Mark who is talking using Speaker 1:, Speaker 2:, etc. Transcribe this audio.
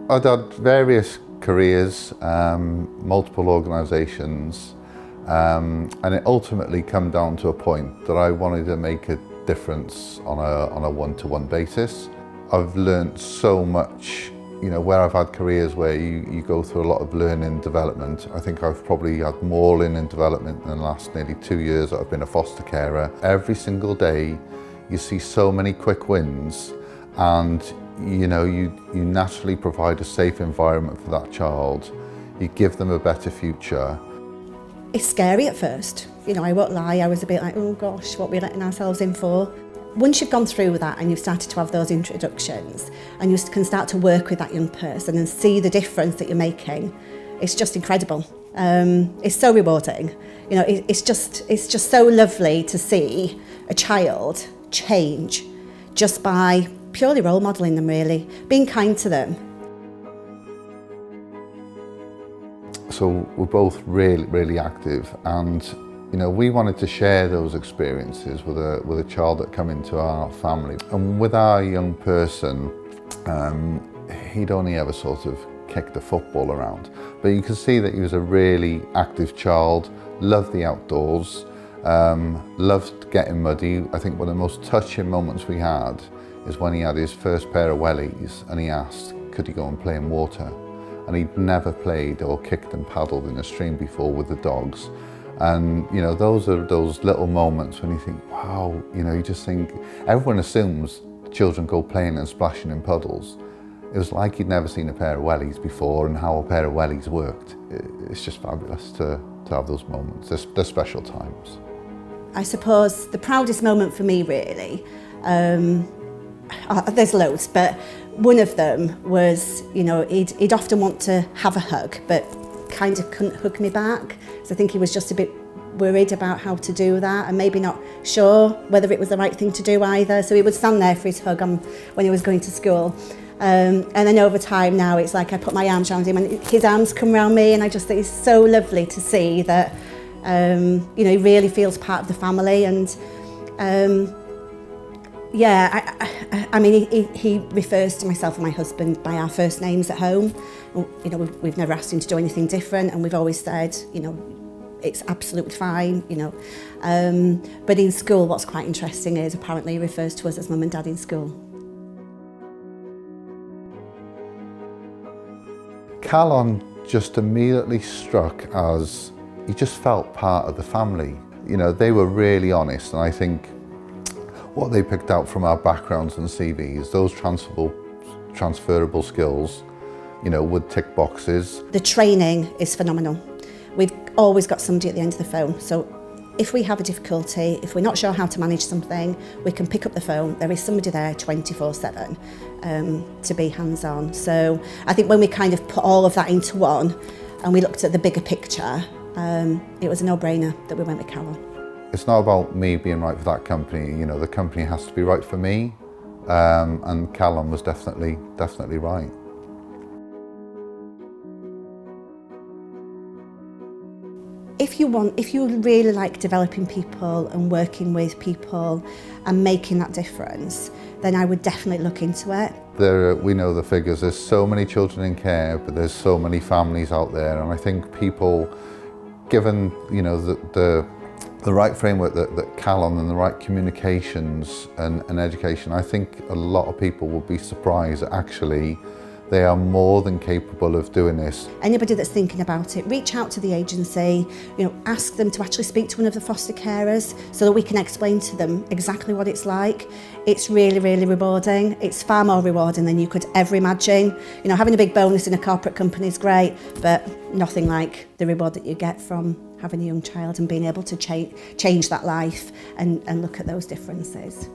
Speaker 1: I'd had various careers, multiple organisations, and it ultimately come down to a point that I wanted to make a difference on a one-to-one basis. I've learnt so much, you know, where I've had careers where you go through a lot of learning and development. I think I've probably had more learning and development in the last nearly 2 years that I've been a foster carer. Every single day you see so many quick wins, and you know, you naturally provide a safe environment for that child. You give them a better future.
Speaker 2: It's scary at first. You know, I won't lie, I was a bit like, oh gosh, what are we letting ourselves in for? Once you've gone through that and you've started to have those introductions and you can start to work with that young person and see the difference that you're making, it's just incredible. It's so rewarding. You know, it's just so lovely to see a child change just by purely role modelling them, really, being kind to them.
Speaker 1: So we're both really active, and you know, we wanted to share those experiences with a child that come into our family. And with our young person, he'd only ever sort of kicked a football around, but you can see that he was a really active child, loved the outdoors, loved getting muddy. I think one of the most touching moments we had is when he had his first pair of wellies and he asked, could he go and play in water? And he'd never played or kicked and paddled in a stream before with the dogs. And you know, those are those little moments when you think, wow, you know, you just think, everyone assumes children go playing and splashing in puddles. It was like he'd never seen a pair of wellies before and how a pair of wellies worked. It's just fabulous to have those moments. They're special times.
Speaker 2: I suppose the proudest moment for me, really, there's loads, but one of them was, you know, he'd often want to have a hug, but kind of couldn't hug me back. So I think he was just a bit worried about how to do that and maybe not sure whether it was the right thing to do either. So he would stand there for his hug when he was going to school. And then over time now, it's like I put my arms around him and his arms come around me, and I just think it's so lovely to see that, you know, he really feels part of the family. And yeah, I mean, he refers to myself and my husband by our first names at home. You know, we've never asked him to do anything different, and we've always said, you know, it's absolutely fine, you know. But in school, what's quite interesting is apparently he refers to us as mum and dad in school.
Speaker 1: Callum just immediately struck as he just felt part of the family. You know, they were really honest, and I think what they picked out from our backgrounds and CVs, those transferable skills, you know, would tick boxes.
Speaker 2: The training is phenomenal. We've always got somebody at the end of the phone. So if we have a difficulty, if we're not sure how to manage something, we can pick up the phone. There is somebody there 24/7 to be hands-on. So I think when we kind of put all of that into one and we looked at the bigger picture, it was a no-brainer that we went with Callum.
Speaker 1: It's not about me being right for that company, you know, the company has to be right for me, and Callum was definitely right.
Speaker 2: If you really like developing people and working with people and making that difference, then I would definitely look into it.
Speaker 1: We know the figures, there's so many children in care, but there's so many families out there, and I think people, given, you know, the right framework that Callum and the right communications and education, I think a lot of people will be surprised that actually they are more than capable of doing this. Anybody
Speaker 2: that's thinking about it, reach out to the agency, you know, ask them to actually speak to one of the foster carers so that we can explain to them exactly what it's like. It's really, really rewarding. It's far more rewarding than you could ever imagine. You know, having a big bonus in a corporate company is great, but nothing like the reward that you get from having a young child and being able to change that life and look at those differences.